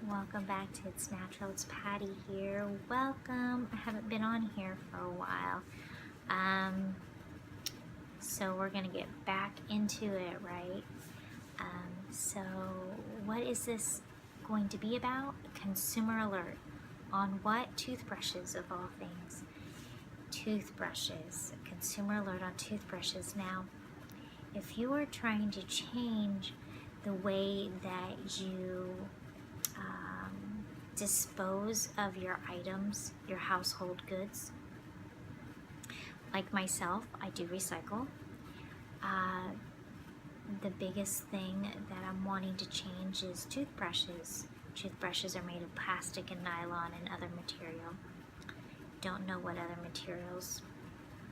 Welcome back to It's Natural. It's Patty here. Welcome. I haven't been on here for a while. So we're going to get back into it, right? So what is this going to be about? Consumer alert. On what? Toothbrushes, of all things. Toothbrushes. Consumer alert on toothbrushes. Now, if you are trying to change the way that you dispose of your items, your household goods. Like myself, I do recycle. The biggest thing that I'm wanting to change is toothbrushes. Toothbrushes are made of plastic and nylon and other material. Don't know what other materials.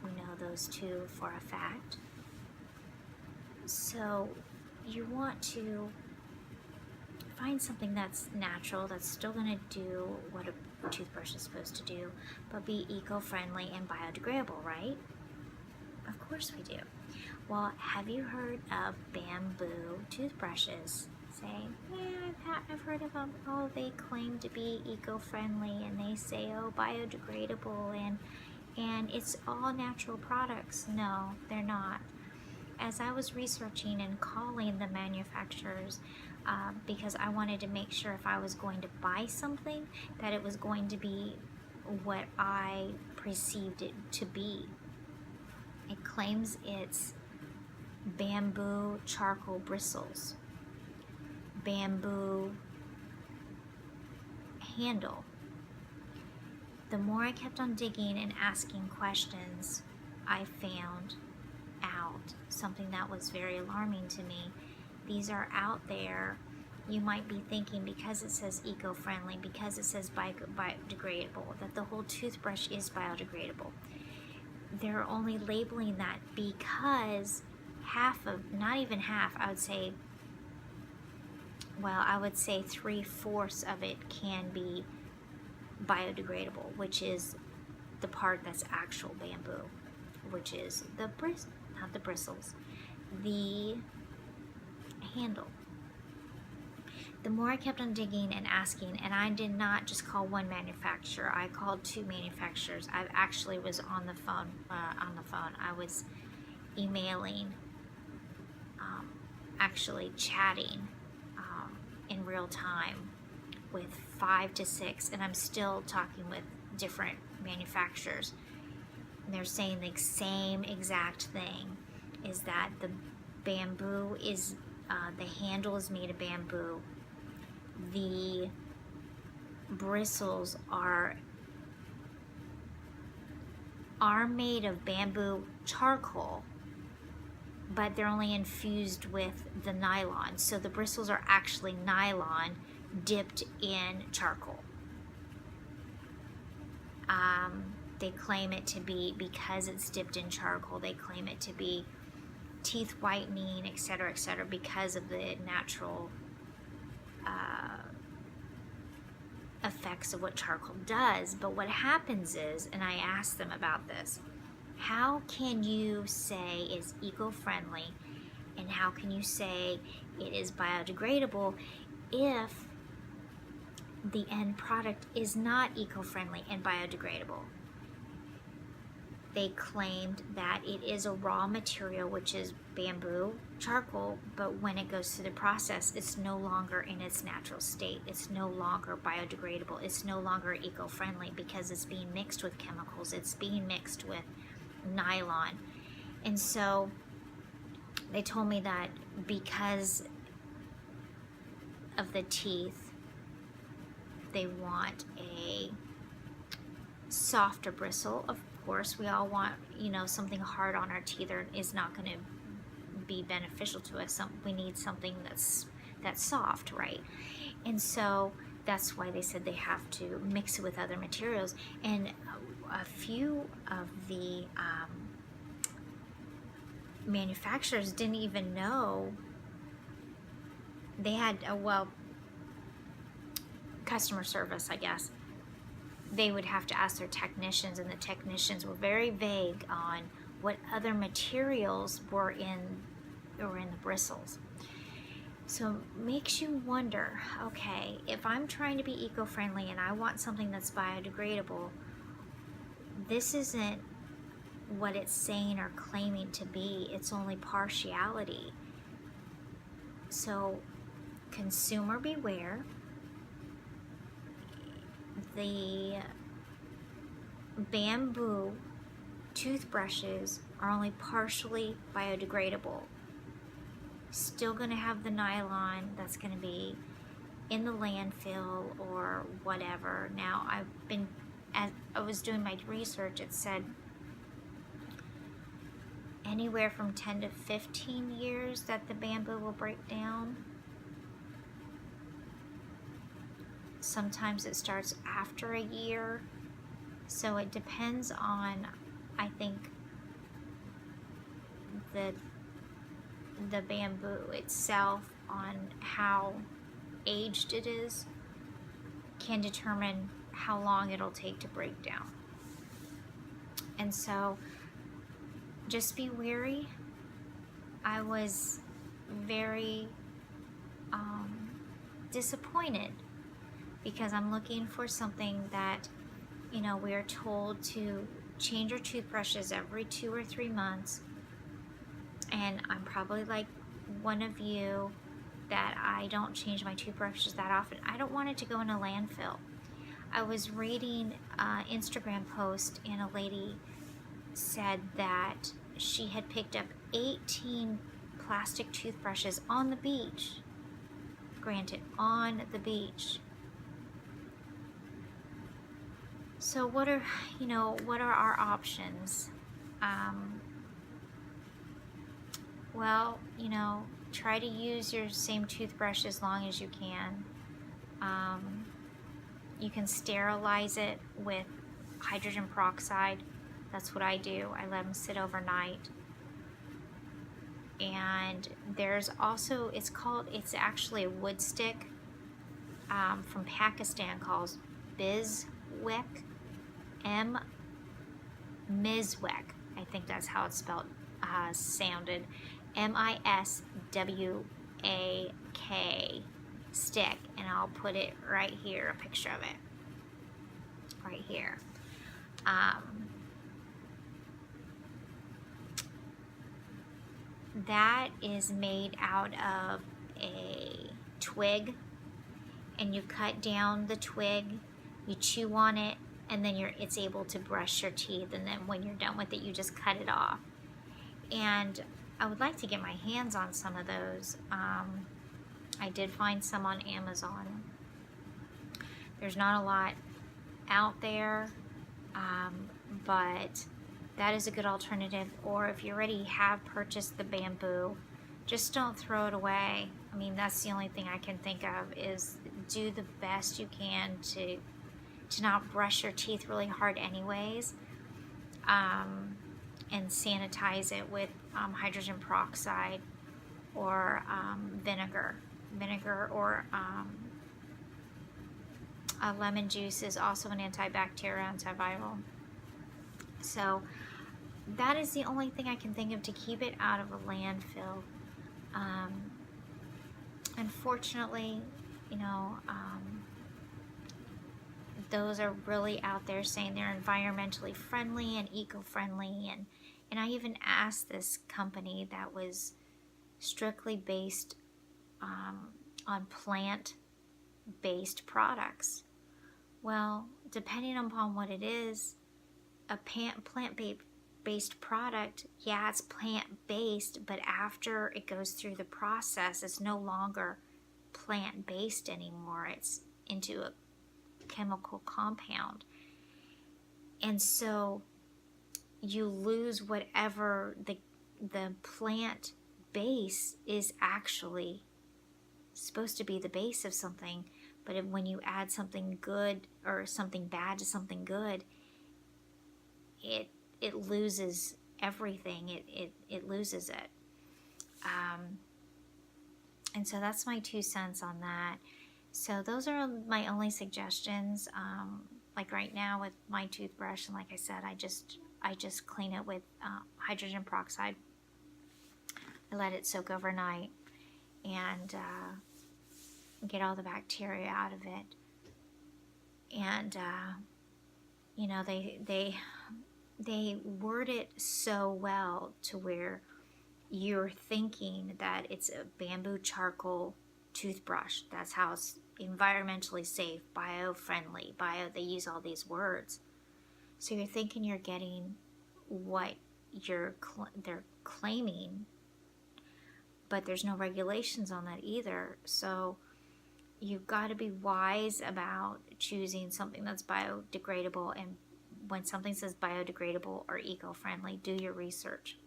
We know those two for a fact. So you want to find something that's natural, that's still going to do what a toothbrush is supposed to do, but be eco-friendly and biodegradable, right? Of course we do. Well, have you heard of bamboo toothbrushes? Saying, yeah, I've heard of them. Oh, they claim to be eco-friendly, and they say, oh, biodegradable, and it's all natural products. No, they're not. As I was researching and calling the manufacturers, because I wanted to make sure if I was going to buy something that it was going to be what I perceived it to be. It claims it's bamboo charcoal bristles, bamboo handle. The more I kept on digging and asking questions, I found out something that was very alarming to me. These are out there. You might be thinking because it says eco-friendly, because it says biodegradable, that the whole toothbrush is biodegradable. They're only labeling that because not even half, I would say 3/4 of it can be biodegradable, which is the part that's actual bamboo, which is not the bristles, the handle. The more I kept on digging and asking, and I did not just call one manufacturer, I called 2 manufacturers. I actually was on the phone. I was emailing, actually chatting in real time with 5 to 6, and I'm still talking with different manufacturers. And they're saying the same exact thing, is that the bamboo is, the handle is made of bamboo. The bristles are made of bamboo charcoal, but they're only infused with the nylon. So the bristles are actually nylon dipped in charcoal. They claim it to be, because it's dipped in charcoal, they claim it to be teeth whitening, etc., because of the natural effects of what charcoal does. But what happens is, and I asked them about this, how can you say it's eco-friendly and how can you say it is biodegradable if the end product is not eco-friendly and biodegradable? They claimed that it is a raw material, which is bamboo charcoal, but when it goes through the process, it's no longer in its natural state. It's no longer biodegradable. It's no longer eco-friendly because it's being mixed with chemicals. It's being mixed with nylon. And so they told me that because of the teeth, they want a softer bristle. Of course, we all want, something hard on our teeth is not going to be beneficial to us. We need something that's soft, right? And so that's why they said they have to mix it with other materials. And a few of the manufacturers didn't even know. They had customer service, I guess. They would have to ask their technicians, and the technicians were very vague on what other materials were in the bristles. So makes you wonder, okay, if I'm trying to be eco-friendly and I want something that's biodegradable, this isn't what it's saying or claiming to be. It's only partiality. So consumer beware. The bamboo toothbrushes are only partially biodegradable. Still going to have the nylon that's going to be in the landfill or whatever. Now, as I was doing my research, it said anywhere from 10 to 15 years that the bamboo will break down. Sometimes it starts after a year. So it depends on, I think, the bamboo itself, on how aged it is, can determine how long it'll take to break down. And so just be wary. I was very disappointed because I'm looking for something that, you know, we're told to change our toothbrushes every 2 or 3 months. And I'm probably like one of you that I don't change my toothbrushes that often. I don't want it to go in a landfill. I was reading an Instagram post and a lady said that she had picked up 18 plastic toothbrushes on the beach. Granted, on the beach. So what are our options? Well, try to use your same toothbrush as long as you can. You can sterilize it with hydrogen peroxide. That's what I do. I let them sit overnight. And there's also, it's actually a wood stick from Pakistan called Miswek. Miswek. I think that's how it's spelled, sounded. MISWAK stick, and I'll put it right here, a picture of it right here. That is made out of a twig, and you cut down the twig, you chew on it, and then it's able to brush your teeth, and then when you're done with it, you just cut it off. And I would like to get my hands on some of those. I did find some on Amazon. There's not a lot out there, but that is a good alternative. Or if you already have purchased the bamboo, just don't throw it away. I mean, that's the only thing I can think of, is do the best you can to not brush your teeth really hard anyways, and sanitize it with hydrogen peroxide or vinegar or lemon juice is also an antibacterial, antiviral. So that is the only thing I can think of to keep it out of a landfill. Unfortunately, those are really out there saying they're environmentally friendly and eco-friendly, and I even asked this company that was strictly based on plant-based products. Well, depending upon what it is, a plant-based product, yeah, it's plant-based, but after it goes through the process, it's no longer plant-based anymore. It's into a chemical compound. And so you lose whatever the plant base is actually supposed to be, the base of something. But when you add something good or something bad to something good, it loses everything. It loses it. And so that's my 2 cents on that. So those are my only suggestions. Like right now with my toothbrush, and like I said, I just clean it with hydrogen peroxide. I let it soak overnight, and get all the bacteria out of it. And you know, they word it so well to where you're thinking that it's a bamboo charcoal toothbrush. That's how it's environmentally safe, bio-friendly, they use all these words. So you're thinking you're getting what they're claiming, but there's no regulations on that either. So you've got to be wise about choosing something that's biodegradable. And when something says biodegradable or eco-friendly, do your research.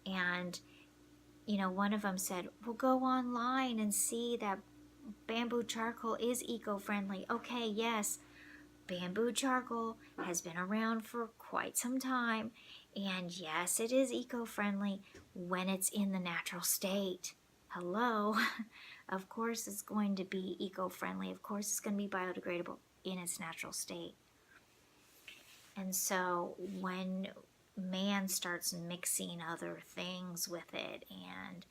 And you know, one of them said, well, go online and see that bamboo charcoal is eco-friendly. Okay, yes, bamboo charcoal has been around for quite some time, and yes, it is eco-friendly when it's in the natural state. Hello. Of course it's going to be eco-friendly. Of course it's going to be biodegradable in its natural state. And so when man starts mixing other things with it, and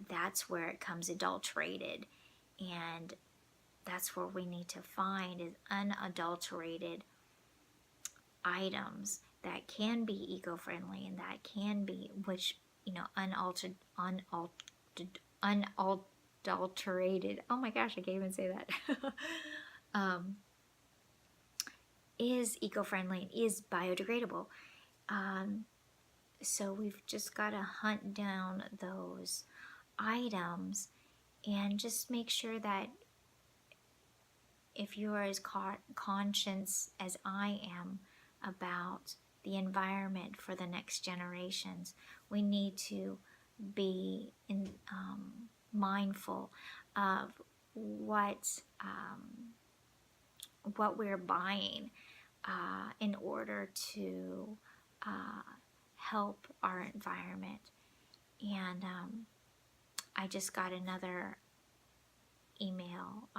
that's where it comes adulterated, and that's where we need to find is unadulterated items that can be eco-friendly and that can be, which, you know, unadulterated, oh my gosh, I can't even say that, is eco-friendly and is biodegradable. So we've just got to hunt down those items and just make sure that if you are as conscious as I am about the environment for the next generations, we need to be mindful of what we're buying in order to help our environment. And I just got another email,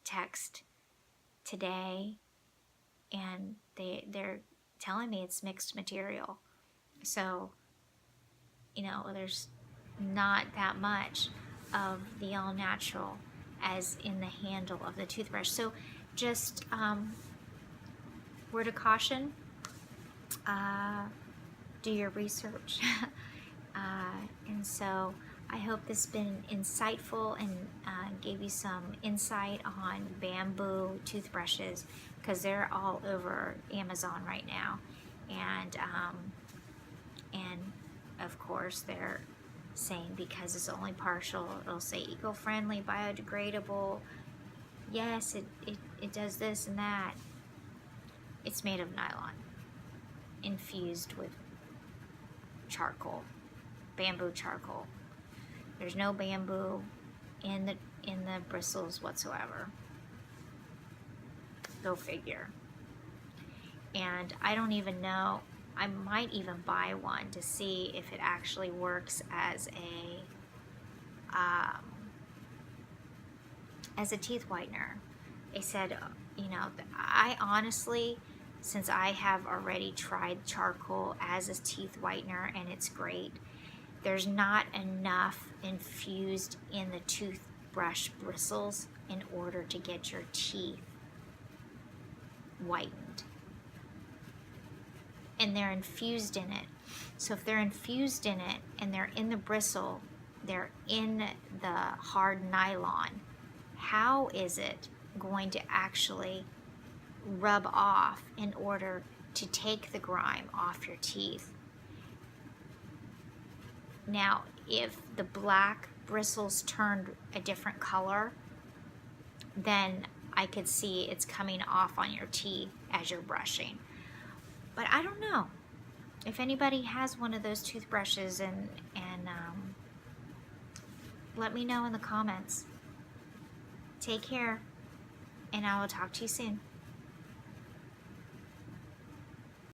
text today, and they're telling me it's mixed material. So, you know, there's not that much of the all natural as in the handle of the toothbrush. So just word of caution, do your research. And so I hope this has been insightful and gave you some insight on bamboo toothbrushes, because they're all over Amazon right now. And of course they're saying, because it's only partial, it'll say eco-friendly, biodegradable. Yes, it does this and that. It's made of nylon infused with charcoal, bamboo charcoal. There's no bamboo in the bristles whatsoever. Go figure. And I don't even know, I might even buy one to see if it actually works as a teeth whitener. They said, you know, I honestly, since I have already tried charcoal as a teeth whitener and it's great, there's not enough infused in the toothbrush bristles in order to get your teeth whitened. And they're infused in it. So if they're infused in it and they're in the bristle, they're in the hard nylon, how is it going to actually rub off in order to take the grime off your teeth? Now, if the black bristles turned a different color, then I could see it's coming off on your teeth as you're brushing. But I don't know. If anybody has one of those toothbrushes, and let me know in the comments. Take care, and I will talk to you soon.